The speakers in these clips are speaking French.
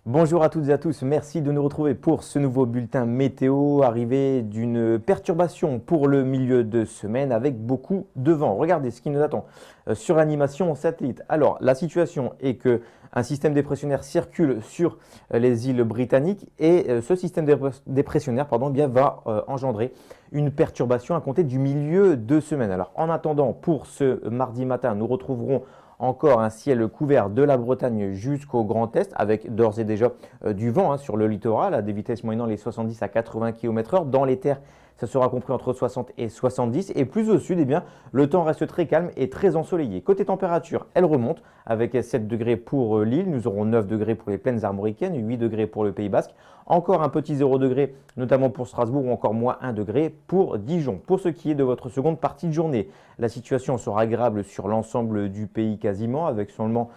Bonjour à toutes et à tous, merci de nous retrouver pour ce nouveau bulletin météo, arrivé d'une perturbation pour le milieu de semaine avec beaucoup de vent. Regardez ce qui nous attend sur l'animation satellite. Alors, la situation est que un système dépressionnaire circule sur les îles britanniques et ce système dépressionnaire va engendrer une perturbation à compter du milieu de semaine. Alors, en attendant, pour ce mardi matin, nous retrouverons encore un ciel couvert de la Bretagne jusqu'au Grand Est, avec d'ores et déjà du vent sur le littoral, à des vitesses moyennant les 70 à 80 km/h. Dans les terres, ça sera compris entre 60 et 70. Et plus au sud, le temps reste très calme et très ensoleillé. Côté température, elle remonte avec 7 degrés pour l'île. Nous aurons 9 degrés pour les plaines armoricaines, 8 degrés pour le Pays Basque. Encore un petit 0 degré, notamment pour Strasbourg, ou encore moins 1 degré pour Dijon. Pour ce qui est de votre seconde partie de journée, la situation sera agréable sur l'ensemble du pays quasiment, avec seulement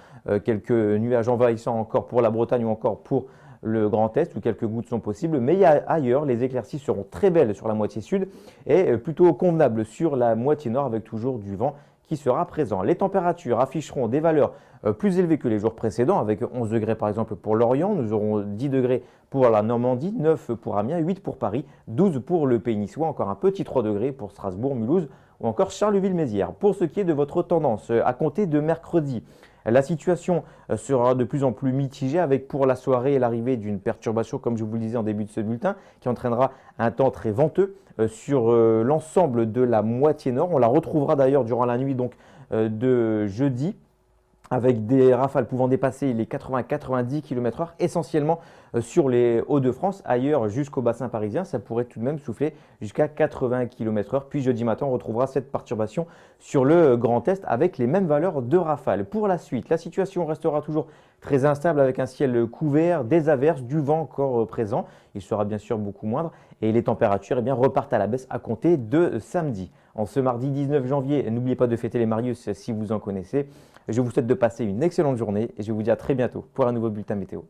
quelques nuages envahissants encore pour la Bretagne ou encore pour le Grand Est, où quelques gouttes sont possibles. Mais ailleurs, les éclaircies seront très belles sur la moitié sud et plutôt convenables sur la moitié nord, avec toujours du vent qui sera présent. Les températures afficheront des valeurs plus élevées que les jours précédents, avec 11 degrés par exemple pour l'Orient, nous aurons 10 degrés pour la Normandie, 9 pour Amiens, 8 pour Paris, 12 pour le Pays niçois, encore un petit 3 degrés pour Strasbourg, Mulhouse ou encore Charleville-Mézières. Pour ce qui est de votre tendance, à compter de mercredi, la situation sera de plus en plus mitigée avec pour la soirée l'arrivée d'une perturbation, comme je vous le disais en début de ce bulletin, qui entraînera un temps très venteux sur l'ensemble de la moitié nord. On la retrouvera d'ailleurs durant la nuit de jeudi, avec des rafales pouvant dépasser les 80-90 km/h, essentiellement sur les Hauts-de-France. Ailleurs, jusqu'au bassin parisien, ça pourrait tout de même souffler jusqu'à 80 km/h. Puis jeudi matin, on retrouvera cette perturbation sur le Grand Est avec les mêmes valeurs de rafales. Pour la suite, la situation restera toujours très instable avec un ciel couvert, des averses, du vent encore présent. Il sera bien sûr beaucoup moindre et les températures repartent à la baisse à compter de samedi. En ce mardi 19 janvier, n'oubliez pas de fêter les Marius si vous en connaissez. Je vous souhaite de passer une excellente journée et je vous dis à très bientôt pour un nouveau bulletin météo.